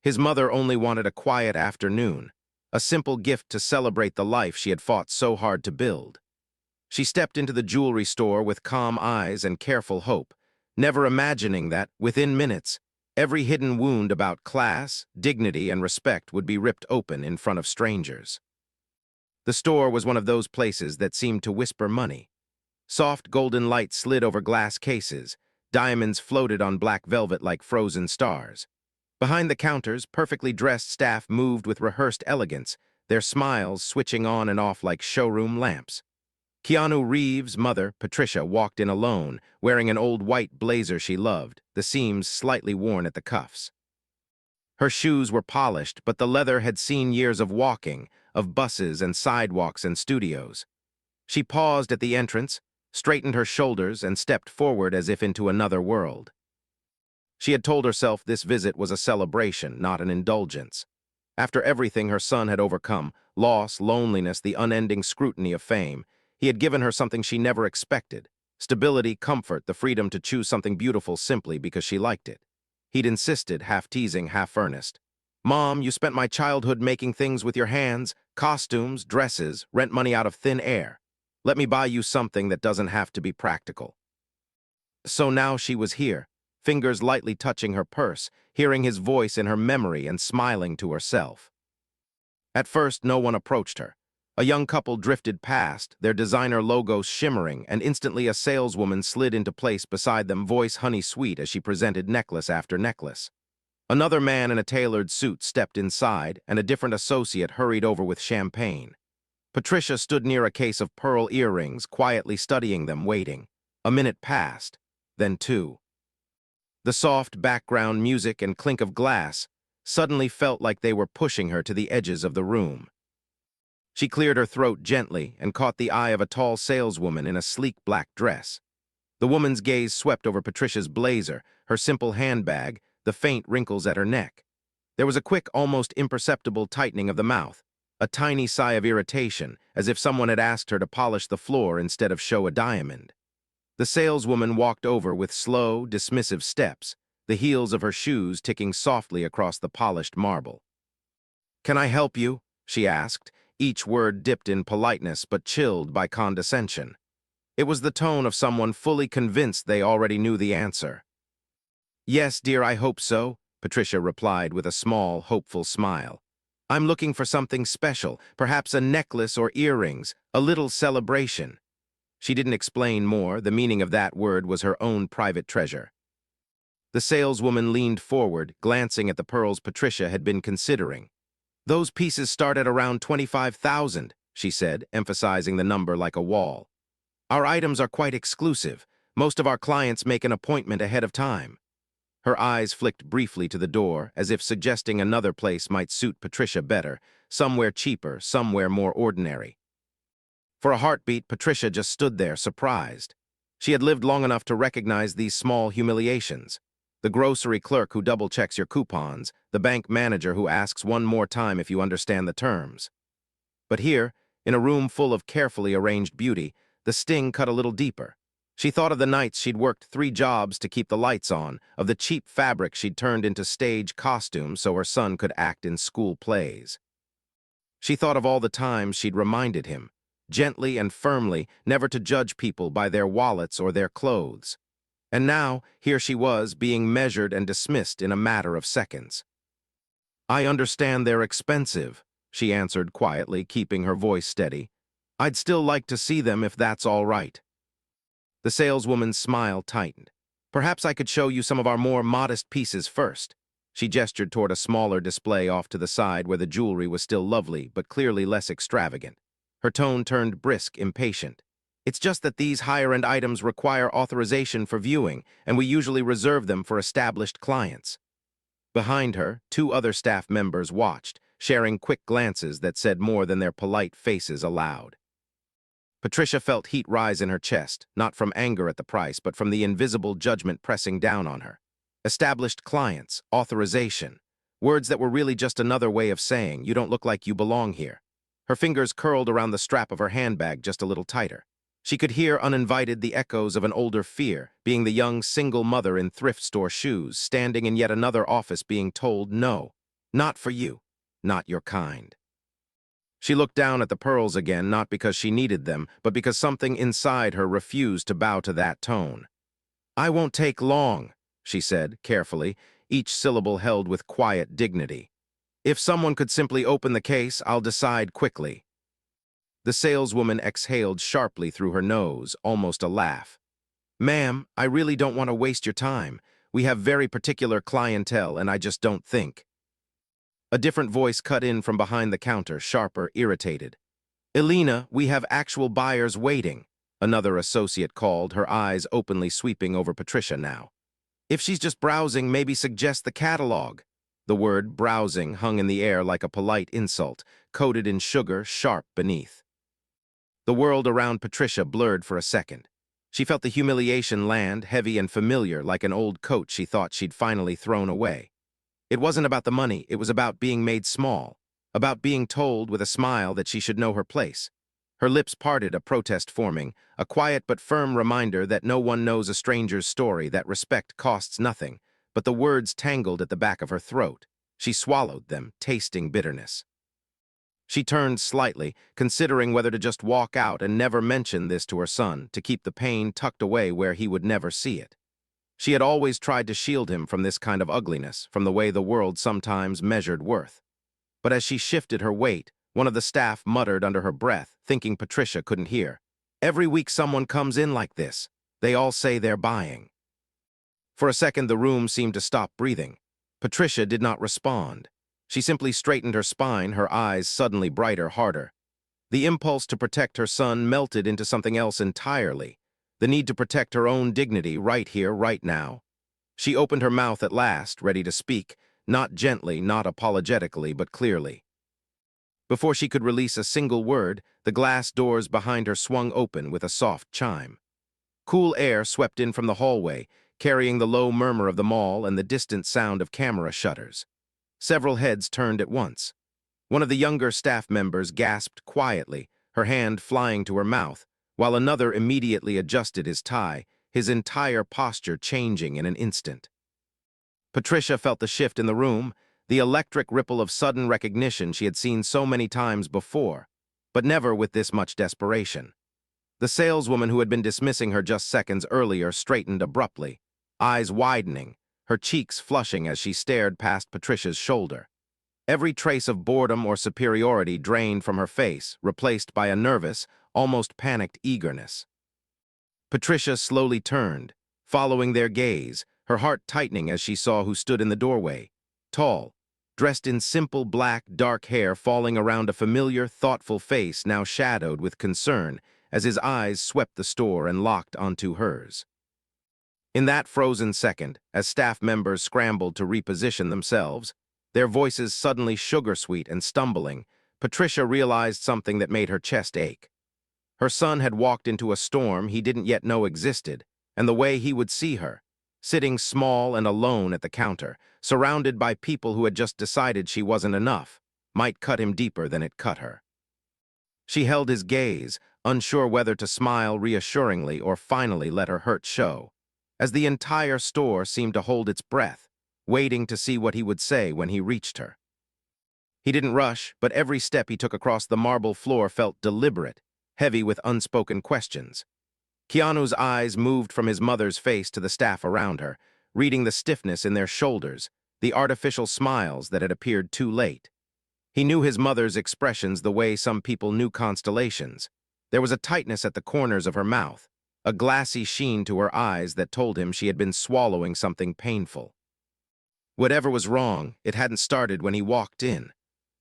His mother only wanted a quiet afternoon, a simple gift to celebrate the life she had fought so hard to build. She stepped into the jewelry store with calm eyes and careful hope, never imagining that, within minutes, every hidden wound about class, dignity, and respect would be ripped open in front of strangers. The store was one of those places that seemed to whisper money. Soft golden light slid over glass cases, diamonds floated on black velvet like frozen stars. Behind the counters, perfectly dressed staff moved with rehearsed elegance, their smiles switching on and off like showroom lamps. Keanu Reeves' mother, Patricia, walked in alone, wearing an old white blazer she loved, the seams slightly worn at the cuffs. Her shoes were polished, but the leather had seen years of walking, of buses and sidewalks and studios. She paused at the entrance, straightened her shoulders, and stepped forward as if into another world. She had told herself this visit was a celebration, not an indulgence. After everything her son had overcome, loss, loneliness, the unending scrutiny of fame, he had given her something she never expected: stability, comfort, the freedom to choose something beautiful simply because she liked it. He'd insisted, half teasing, half earnest. "Mom, you spent my childhood making things with your hands, costumes, dresses, rent money out of thin air. Let me buy you something that doesn't have to be practical." So now she was here, fingers lightly touching her purse, hearing his voice in her memory and smiling to herself. At first, no one approached her. A young couple drifted past, their designer logos shimmering, and instantly a saleswoman slid into place beside them, voice honey-sweet as she presented necklace after necklace. Another man in a tailored suit stepped inside, and a different associate hurried over with champagne. Patricia stood near a case of pearl earrings, quietly studying them, waiting. A minute passed, then two. The soft background music and clink of glass suddenly felt like they were pushing her to the edges of the room. She cleared her throat gently and caught the eye of a tall saleswoman in a sleek black dress. The woman's gaze swept over Patricia's blazer, her simple handbag, the faint wrinkles at her neck. There was a quick, almost imperceptible tightening of the mouth, a tiny sigh of irritation, as if someone had asked her to polish the floor instead of show a diamond. The saleswoman walked over with slow, dismissive steps, the heels of her shoes ticking softly across the polished marble. "Can I help you?" she asked, each word dipped in politeness but chilled by condescension. It was the tone of someone fully convinced they already knew the answer. "Yes, dear, I hope so," Patricia replied with a small, hopeful smile. "I'm looking for something special, perhaps a necklace or earrings, a little celebration." She didn't explain more. The meaning of that word was her own private treasure. The saleswoman leaned forward, glancing at the pearls Patricia had been considering. "Those pieces start at around 25,000, she said, emphasizing the number like a wall. "Our items are quite exclusive. Most of our clients make an appointment ahead of time." Her eyes flicked briefly to the door, as if suggesting another place might suit Patricia better, somewhere cheaper, somewhere more ordinary. For a heartbeat, Patricia just stood there, surprised. She had lived long enough to recognize these small humiliations. The grocery clerk who double-checks your coupons, the bank manager who asks one more time if you understand the terms. But here, in a room full of carefully arranged beauty, the sting cut a little deeper. She thought of the nights she'd worked 3 jobs to keep the lights on, of the cheap fabric she'd turned into stage costumes so her son could act in school plays. She thought of all the times she'd reminded him, gently and firmly, never to judge people by their wallets or their clothes. And now, here she was, being measured and dismissed in a matter of seconds. "I understand they're expensive," she answered quietly, keeping her voice steady. "I'd still like to see them if that's all right." The saleswoman's smile tightened. "Perhaps I could show you some of our more modest pieces first." She gestured toward a smaller display off to the side where the jewelry was still lovely but clearly less extravagant. Her tone turned brisk, impatient. "It's just that these higher-end items require authorization for viewing, and we usually reserve them for established clients." Behind her, 2 other staff members watched, sharing quick glances that said more than their polite faces allowed. Patricia felt heat rise in her chest, not from anger at the price, but from the invisible judgment pressing down on her. Established clients, authorization, words that were really just another way of saying, "You don't look like you belong here." Her fingers curled around the strap of her handbag just a little tighter. She could hear uninvited the echoes of an older fear, being the young single mother in thrift store shoes, standing in yet another office being told no. Not for you. Not your kind. She looked down at the pearls again, not because she needed them, but because something inside her refused to bow to that tone. I won't take long, she said, carefully, each syllable held with quiet dignity. If someone could simply open the case, I'll decide quickly. The saleswoman exhaled sharply through her nose, almost a laugh. Ma'am, I really don't want to waste your time. We have very particular clientele, and I just don't think. A different voice cut in from behind the counter, sharper, irritated. Elena, we have actual buyers waiting, another associate called, her eyes openly sweeping over Patricia now. If she's just browsing, maybe suggest the catalog. The word browsing hung in the air like a polite insult, coated in sugar, sharp beneath. The world around Patricia blurred for a second. She felt the humiliation land, heavy and familiar, like an old coat she thought she'd finally thrown away. It wasn't about the money, it was about being made small, about being told with a smile that she should know her place. Her lips parted, a protest forming, a quiet but firm reminder that no one knows a stranger's story, that respect costs nothing, but the words tangled at the back of her throat. She swallowed them, tasting bitterness. She turned slightly, considering whether to just walk out and never mention this to her son, to keep the pain tucked away where he would never see it. She had always tried to shield him from this kind of ugliness, from the way the world sometimes measured worth. But as she shifted her weight, one of the staff muttered under her breath, thinking Patricia couldn't hear. Every week someone comes in like this. They all say they're buying. For a second, the room seemed to stop breathing. Patricia did not respond. She simply straightened her spine, her eyes suddenly brighter, harder. The impulse to protect her son melted into something else entirely. The need to protect her own dignity right here, right now. She opened her mouth at last, ready to speak, not gently, not apologetically, but clearly. Before she could release a single word, the glass doors behind her swung open with a soft chime. Cool air swept in from the hallway, carrying the low murmur of the mall and the distant sound of camera shutters. Several heads turned at once. One of the younger staff members gasped quietly, her hand flying to her mouth, while another immediately adjusted his tie, his entire posture changing in an instant. Patricia felt the shift in the room, the electric ripple of sudden recognition she had seen so many times before, but never with this much desperation. The saleswoman who had been dismissing her just seconds earlier straightened abruptly, eyes widening, her cheeks flushing as she stared past Patricia's shoulder. Every trace of boredom or superiority drained from her face, replaced by a nervous, almost panicked eagerness. Patricia slowly turned, following their gaze, her heart tightening as she saw who stood in the doorway. Tall, dressed in simple black, dark hair falling around a familiar, thoughtful face now shadowed with concern as his eyes swept the store and locked onto hers. In that frozen second, as staff members scrambled to reposition themselves, their voices suddenly sugar-sweet and stumbling, Patricia realized something that made her chest ache. Her son had walked into a storm he didn't yet know existed, and the way he would see her, sitting small and alone at the counter, surrounded by people who had just decided she wasn't enough, might cut him deeper than it cut her. She held his gaze, unsure whether to smile reassuringly or finally let her hurt show, as the entire store seemed to hold its breath, waiting to see what he would say when he reached her. He didn't rush, but every step he took across the marble floor felt deliberate, heavy with unspoken questions. Keanu's eyes moved from his mother's face to the staff around her, reading the stiffness in their shoulders, the artificial smiles that had appeared too late. He knew his mother's expressions the way some people knew constellations. There was a tightness at the corners of her mouth, a glassy sheen to her eyes that told him she had been swallowing something painful. Whatever was wrong, it hadn't started when he walked in.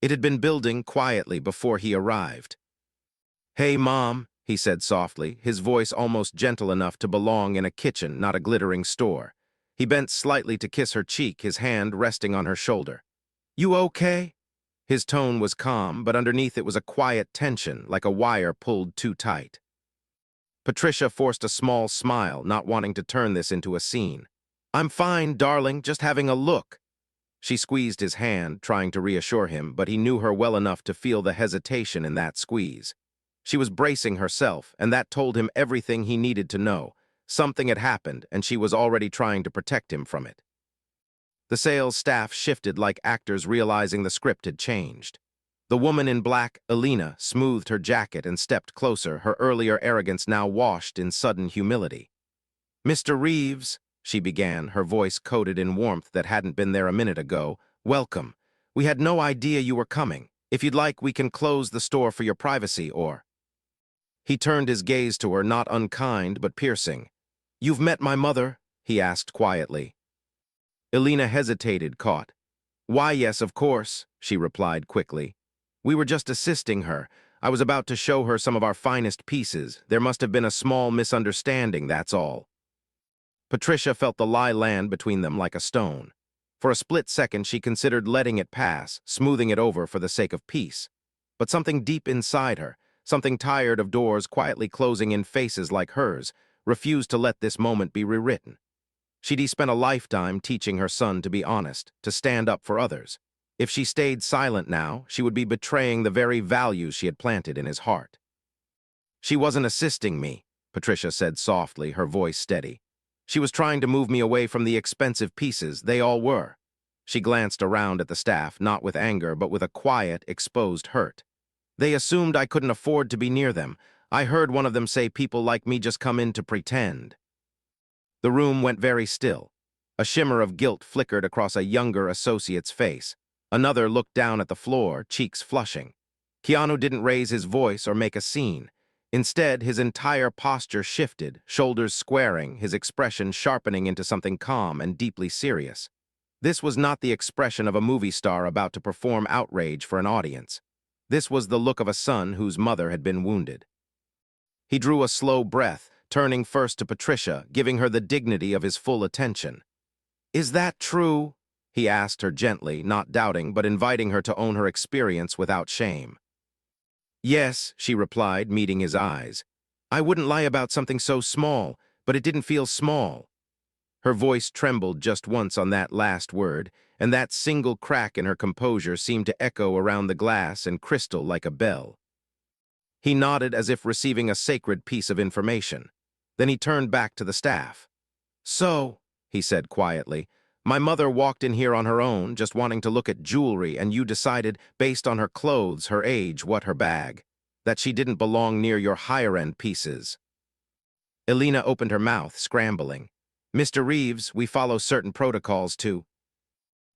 It had been building quietly before he arrived. "Hey, Mom," he said softly, his voice almost gentle enough to belong in a kitchen, not a glittering store. He bent slightly to kiss her cheek, his hand resting on her shoulder. "You okay?" His tone was calm, but underneath it was a quiet tension, like a wire pulled too tight. Patricia forced a small smile, not wanting to turn this into a scene. "I'm fine, darling, just having a look." She squeezed his hand, trying to reassure him, but he knew her well enough to feel the hesitation in that squeeze. She was bracing herself, and that told him everything he needed to know. Something had happened, and she was already trying to protect him from it. The sales staff shifted like actors realizing the script had changed. The woman in black, Elena, smoothed her jacket and stepped closer, her earlier arrogance now washed in sudden humility. "Mr. Reeves," she began, her voice coated in warmth that hadn't been there a minute ago, "welcome. We had no idea you were coming. If you'd like, we can close the store for your privacy, or—" He turned his gaze to her, not unkind but piercing. "You've met my mother?" he asked quietly. Elena hesitated, caught. "Why, yes, of course," she replied quickly. "We were just assisting her. I was about to show her some of our finest pieces. There must have been a small misunderstanding, that's all." Patricia felt the lie land between them like a stone. For a split second, she considered letting it pass, smoothing it over for the sake of peace. But something deep inside her, something tired of doors quietly closing in faces like hers, refused to let this moment be rewritten. She'd spent a lifetime teaching her son to be honest, to stand up for others. If she stayed silent now, she would be betraying the very values she had planted in his heart. "She wasn't assisting me," Patricia said softly, her voice steady. "She was trying to move me away from the expensive pieces, they all were." She glanced around at the staff, not with anger, but with a quiet, exposed hurt. "They assumed I couldn't afford to be near them. I heard one of them say people like me just come in to pretend." The room went very still. A shimmer of guilt flickered across a younger associate's face. Another looked down at the floor, cheeks flushing. Keanu didn't raise his voice or make a scene. Instead, his entire posture shifted, shoulders squaring, his expression sharpening into something calm and deeply serious. This was not the expression of a movie star about to perform outrage for an audience. This was the look of a son whose mother had been wounded. He drew a slow breath, turning first to Patricia, giving her the dignity of his full attention. "Is that true?" he asked her gently, not doubting, but inviting her to own her experience without shame. "Yes," she replied, meeting his eyes. "I wouldn't lie about something so small, but it didn't feel small." Her voice trembled just once on that last word, and that single crack in her composure seemed to echo around the glass and crystal like a bell. He nodded as if receiving a sacred piece of information. Then he turned back to the staff. "So," he said quietly, "my mother walked in here on her own, just wanting to look at jewelry, and you decided, based on her clothes, her age, her bag, that she didn't belong near your higher-end pieces." Elena opened her mouth, scrambling. "Mr. Reeves, we follow certain protocols too."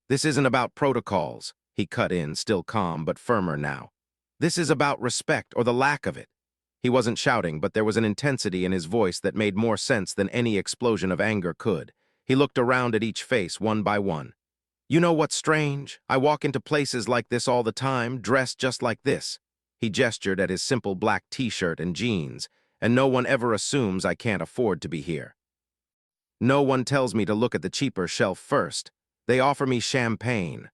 "This isn't about protocols," he cut in, still calm but firmer now. "This is about respect, or the lack of it." He wasn't shouting, but there was an intensity in his voice that made more sense than any explosion of anger could. He looked around at each face, one by one. "You know what's strange? I walk into places like this all the time, dressed just like this." He gestured at his simple black t-shirt and jeans, "and no one ever assumes I can't afford to be here. No one tells me to look at the cheaper shelf first. They offer me champagne."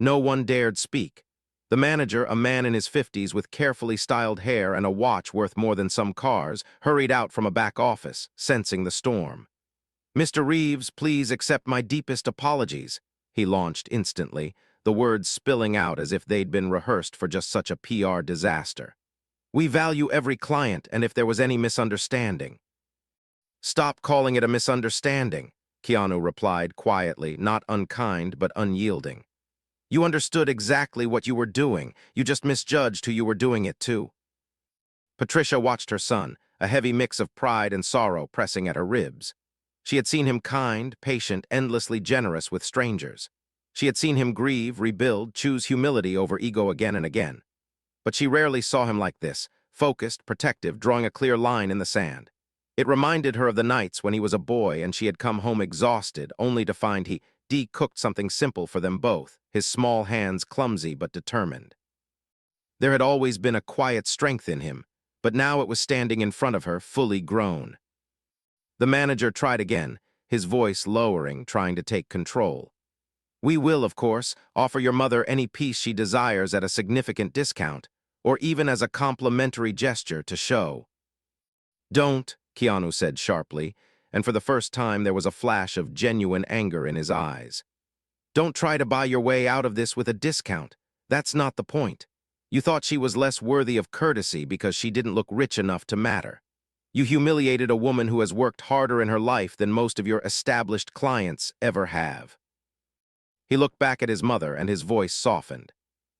No one dared speak. The manager, a man in his 50s with carefully styled hair and a watch worth more than some cars, hurried out from a back office, sensing the storm. "Mr. Reeves, please accept my deepest apologies," he launched instantly, the words spilling out as if they'd been rehearsed for just such a PR disaster. "We value every client, and if there was any misunderstanding—" "Stop calling it a misunderstanding," Keanu replied quietly, not unkind but unyielding. "You understood exactly what you were doing. You just misjudged who you were doing it to." Patricia watched her son, a heavy mix of pride and sorrow pressing at her ribs. She had seen him kind, patient, endlessly generous with strangers. She had seen him grieve, rebuild, choose humility over ego again and again. But she rarely saw him like this, focused, protective, drawing a clear line in the sand. It reminded her of the nights when he was a boy and she had come home exhausted, only to find he cooked something simple for them both, his small hands clumsy but determined. There had always been a quiet strength in him, but now it was standing in front of her, fully grown. The manager tried again, his voice lowering, trying to take control. "We will, of course, offer your mother any piece she desires at a significant discount, or even as a complimentary gesture to show." "Don't," Keanu said sharply, and for the first time there was a flash of genuine anger in his eyes. "Don't try to buy your way out of this with a discount. That's not the point. You thought she was less worthy of courtesy because she didn't look rich enough to matter. You humiliated a woman who has worked harder in her life than most of your established clients ever have." He looked back at his mother and his voice softened.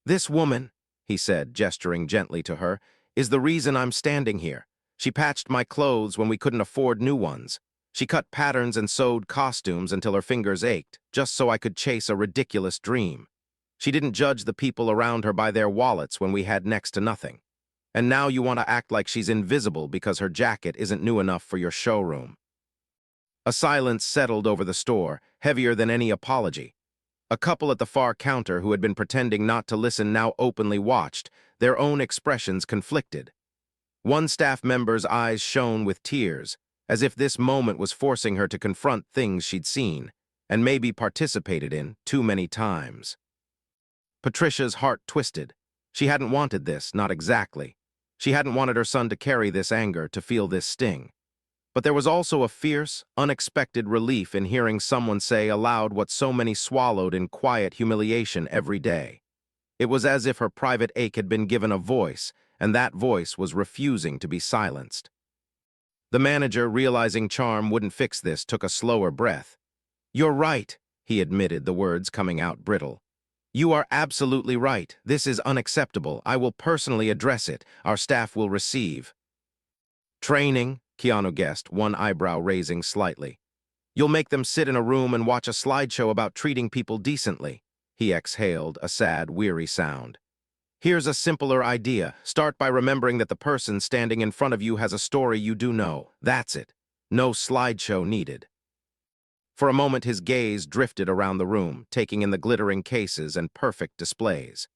"This woman," he said, gesturing gently to her, "is the reason I'm standing here. She patched my clothes when we couldn't afford new ones. She cut patterns and sewed costumes until her fingers ached, just so I could chase a ridiculous dream. She didn't judge the people around her by their wallets when we had next to nothing. And now you want to act like she's invisible because her jacket isn't new enough for your showroom." A silence settled over the store, heavier than any apology. A couple at the far counter who had been pretending not to listen now openly watched, their own expressions conflicted. One staff member's eyes shone with tears, as if this moment was forcing her to confront things she'd seen, and maybe participated in, too many times. Patricia's heart twisted. She hadn't wanted this, not exactly. She hadn't wanted her son to carry this anger, to feel this sting. But there was also a fierce, unexpected relief in hearing someone say aloud what so many swallowed in quiet humiliation every day. It was as if her private ache had been given a voice, and that voice was refusing to be silenced. The manager, realizing charm wouldn't fix this, took a slower breath. "You're right," he admitted, the words coming out brittle. "You are absolutely right. This is unacceptable. I will personally address it. Our staff will receive training," Keanu guessed, one eyebrow raising slightly. "You'll make them sit in a room and watch a slideshow about treating people decently." He exhaled, a sad, weary sound. "Here's a simpler idea. Start by remembering that the person standing in front of you has a story you do know. That's it. No slideshow needed." For a moment his gaze drifted around the room, taking in the glittering cases and perfect displays.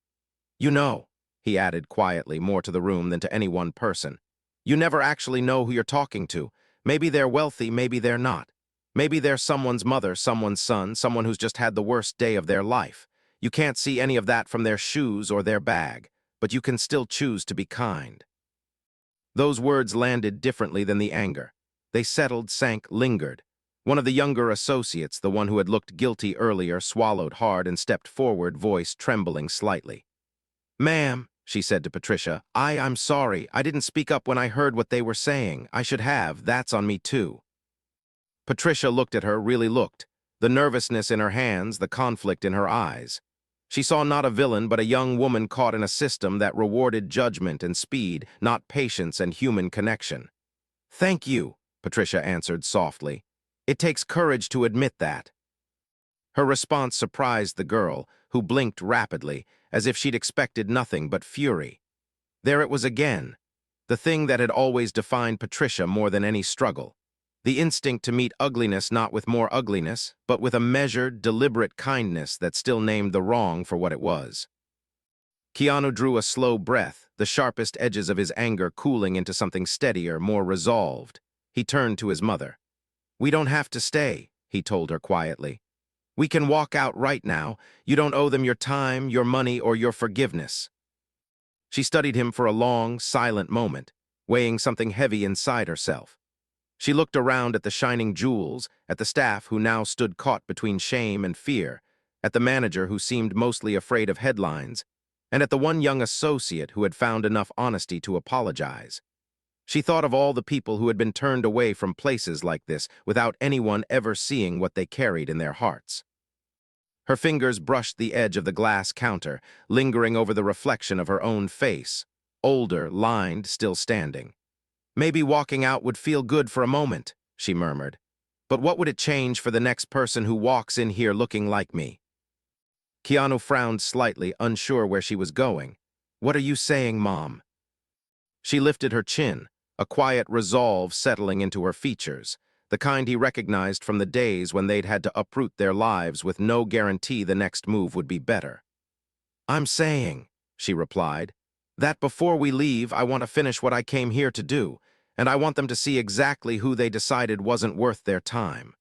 "You know," he added quietly, more to the room than to any one person, "you never actually know who you're talking to. Maybe they're wealthy, maybe they're not. Maybe they're someone's mother, someone's son, someone who's just had the worst day of their life. You can't see any of that from their shoes or their bag, but you can still choose to be kind." Those words landed differently than the anger. They settled, sank, lingered. One of the younger associates, the one who had looked guilty earlier, swallowed hard and stepped forward, voice trembling slightly. "Ma'am," she said to Patricia, I'm sorry. I didn't speak up when I heard what they were saying. I should have. That's on me too." Patricia looked at her, really looked. The nervousness in her hands, the conflict in her eyes. She saw not a villain, but a young woman caught in a system that rewarded judgment and speed, not patience and human connection. "Thank you," Patricia answered softly. "It takes courage to admit that." Her response surprised the girl, who blinked rapidly, as if she'd expected nothing but fury. There it was again, the thing that had always defined Patricia more than any struggle. The instinct to meet ugliness not with more ugliness, but with a measured, deliberate kindness that still named the wrong for what it was. Keanu drew a slow breath, the sharpest edges of his anger cooling into something steadier, more resolved. He turned to his mother. "We don't have to stay," he told her quietly. "We can walk out right now. You don't owe them your time, your money, or your forgiveness." She studied him for a long, silent moment, weighing something heavy inside herself. She looked around at the shining jewels, at the staff who now stood caught between shame and fear, at the manager who seemed mostly afraid of headlines, and at the one young associate who had found enough honesty to apologize. She thought of all the people who had been turned away from places like this without anyone ever seeing what they carried in their hearts. Her fingers brushed the edge of the glass counter, lingering over the reflection of her own face, older, lined, still standing. "Maybe walking out would feel good for a moment," she murmured. "But what would it change for the next person who walks in here looking like me?" Keanu frowned slightly, unsure where she was going. "What are you saying, Mom?" She lifted her chin, a quiet resolve settling into her features, the kind he recognized from the days when they'd had to uproot their lives with no guarantee the next move would be better. "I'm saying," she replied, "that before we leave, I want to finish what I came here to do, and I want them to see exactly who they decided wasn't worth their time."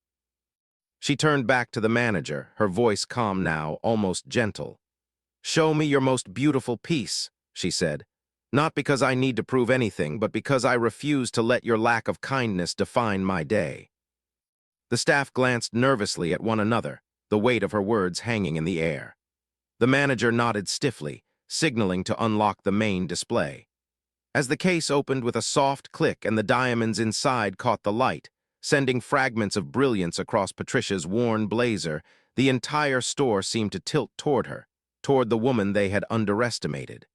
She turned back to the manager, her voice calm now, almost gentle. "Show me your most beautiful piece," she said. "Not because I need to prove anything, but because I refuse to let your lack of kindness define my day." The staff glanced nervously at one another, the weight of her words hanging in the air. The manager nodded stiffly, signaling to unlock the main display. As the case opened with a soft click and the diamonds inside caught the light, sending fragments of brilliance across Patricia's worn blazer, The entire store seemed to tilt toward her, toward the woman they had underestimated.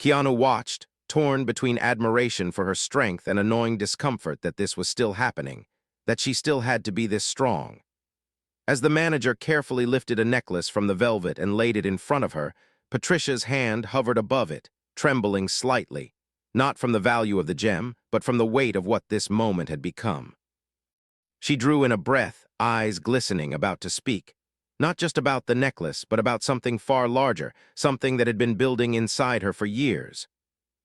Keanu watched, torn between admiration for her strength and annoying discomfort that this was still happening, that she still had to be this strong. As the manager carefully lifted a necklace from the velvet and laid it in front of her, Patricia's hand hovered above it, trembling slightly, not from the value of the gem, but from the weight of what this moment had become. She drew in a breath, eyes glistening, about to speak, not just about the necklace, but about something far larger, something that had been building inside her for years.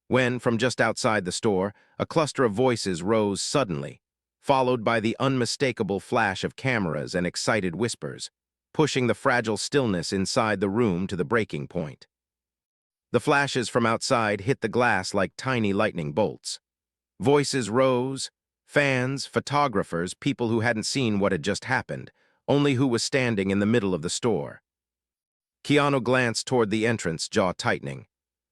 When, from just outside the store, a cluster of voices rose suddenly, followed by the unmistakable flash of cameras and excited whispers, pushing the fragile stillness inside the room to the breaking point. The flashes from outside hit the glass like tiny lightning bolts. Voices rose, fans, photographers, people who hadn't seen what had just happened, only who was standing in the middle of the store. Keanu glanced toward the entrance, jaw tightening.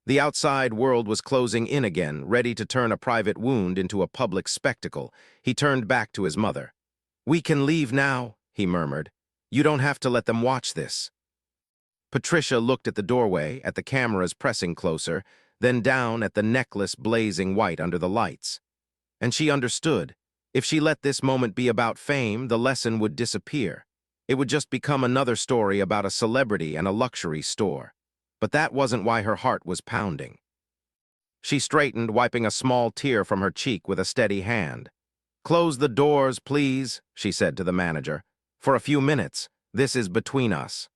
The outside world was closing in again, ready to turn a private wound into a public spectacle. He turned back to his mother. "We can leave now," he murmured. "You don't have to let them watch this." Patricia looked at the doorway, at the cameras pressing closer, then down at the necklace blazing white under the lights. And she understood. If she let this moment be about fame, the lesson would disappear. It would just become another story about a celebrity and a luxury store. But that wasn't why her heart was pounding. She straightened, wiping a small tear from her cheek with a steady hand. "Close the doors, please," she said to the manager. "For a few minutes. This is between us."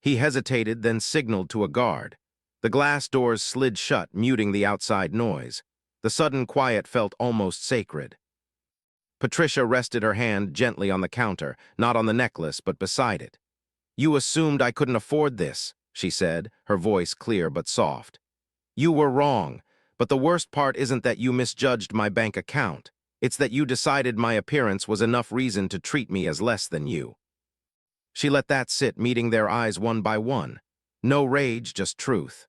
He hesitated, then signaled to a guard. The glass doors slid shut, muting the outside noise. The sudden quiet felt almost sacred. Patricia rested her hand gently on the counter, not on the necklace, but beside it. "You assumed I couldn't afford this," she said, her voice clear but soft. "You were wrong, but the worst part isn't that you misjudged my bank account. It's that you decided my appearance was enough reason to treat me as less than you." She let that sit, meeting their eyes one by one. No rage, just truth.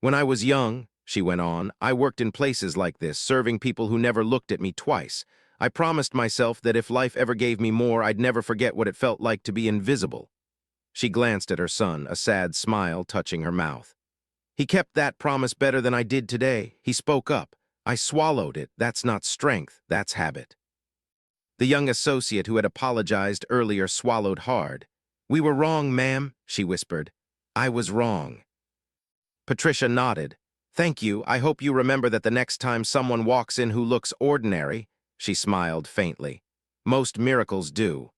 "When I was young," she went on, "I worked in places like this, serving people who never looked at me twice. I promised myself that if life ever gave me more, I'd never forget what it felt like to be invisible." She glanced at her son, a sad smile touching her mouth. "He kept that promise better than I did today. He spoke up. I swallowed it. That's not strength, that's habit." The young associate who had apologized earlier swallowed hard. "We were wrong, ma'am," she whispered. "I was wrong." Patricia nodded. "Thank you. I hope you remember that the next time someone walks in who looks ordinary," she smiled faintly. "Most miracles do."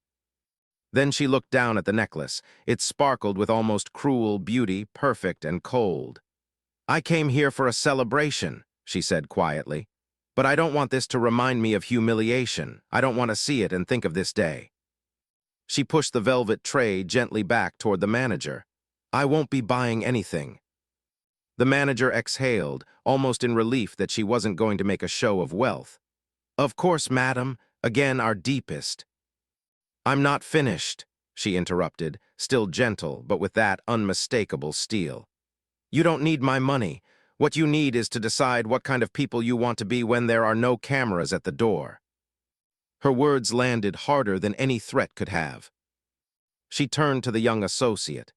Then she looked down at the necklace. It sparkled with almost cruel beauty, perfect and cold. "I came here for a celebration," she said quietly. "But I don't want this to remind me of humiliation. I don't want to see it and think of this day." She pushed the velvet tray gently back toward the manager. "I won't be buying anything." The manager exhaled, almost in relief that she wasn't going to make a show of wealth. "Of course, madam, again our deepest." "I'm not finished," she interrupted, still gentle, but with that unmistakable steel. "You don't need my money. What you need is to decide what kind of people you want to be when there are no cameras at the door." Her words landed harder than any threat could have. She turned to the young associate.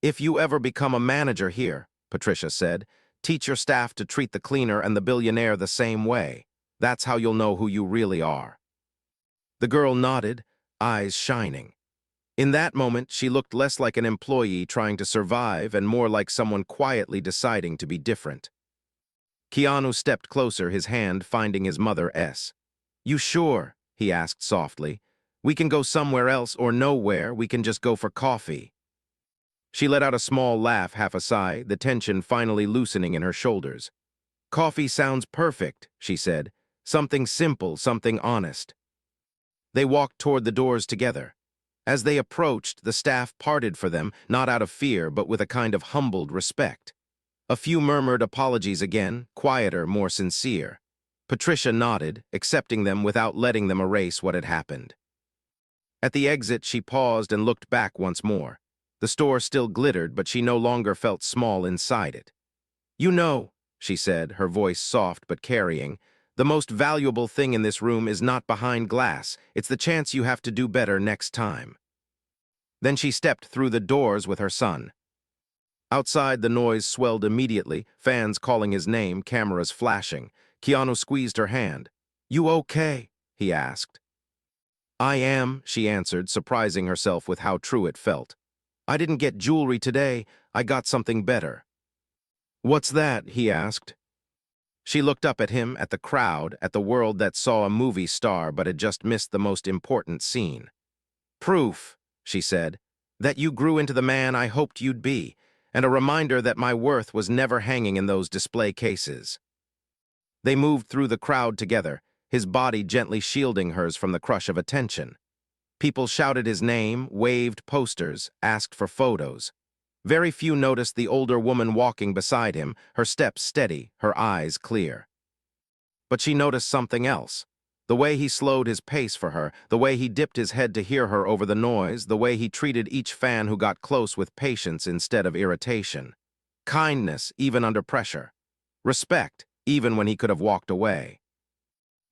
"If you ever become a manager here," Patricia said, "teach your staff to treat the cleaner and the billionaire the same way. That's how you'll know who you really are." The girl nodded, eyes shining. In that moment, she looked less like an employee trying to survive and more like someone quietly deciding to be different. Keanu stepped closer, his hand finding his mother's. "You sure?" he asked softly. "We can go somewhere else or nowhere. We can just go for coffee." She let out a small laugh, half a sigh, the tension finally loosening in her shoulders. "Coffee sounds perfect," she said. "Something simple, something honest." They walked toward the doors together. As they approached, the staff parted for them, not out of fear, but with a kind of humbled respect. A few murmured apologies again, quieter, more sincere. Patricia nodded, accepting them without letting them erase what had happened. At the exit, she paused and looked back once more. The store still glittered, but she no longer felt small inside it. "You know," she said, her voice soft but carrying, "the most valuable thing in this room is not behind glass. It's the chance you have to do better next time." Then she stepped through the doors with her son. Outside, the noise swelled immediately, fans calling his name, cameras flashing. Keanu squeezed her hand. "You okay?" he asked. "I am," she answered, surprising herself with how true it felt. "I didn't get jewelry today. I got something better." "What's that?" he asked. She looked up at him, at the crowd, at the world that saw a movie star but had just missed the most important scene. "Proof," she said, "that you grew into the man I hoped you'd be, and a reminder that my worth was never hanging in those display cases." They moved through the crowd together, his body gently shielding hers from the crush of attention. People shouted his name, waved posters, asked for photos. Very few noticed the older woman walking beside him, her steps steady, her eyes clear. But she noticed something else. The way he slowed his pace for her, the way he dipped his head to hear her over the noise, the way he treated each fan who got close with patience instead of irritation. Kindness, even under pressure. Respect, even when he could have walked away.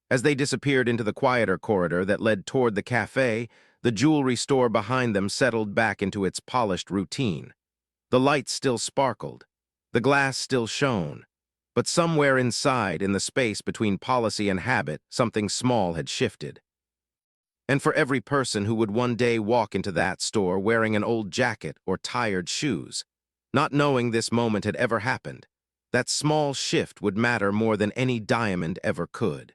As they disappeared into the quieter corridor that led toward the cafe, the jewelry store behind them settled back into its polished routine. The lights still sparkled. The glass still shone. But somewhere inside, in the space between policy and habit, something small had shifted. And for every person who would one day walk into that store wearing an old jacket or tired shoes, not knowing this moment had ever happened, that small shift would matter more than any diamond ever could.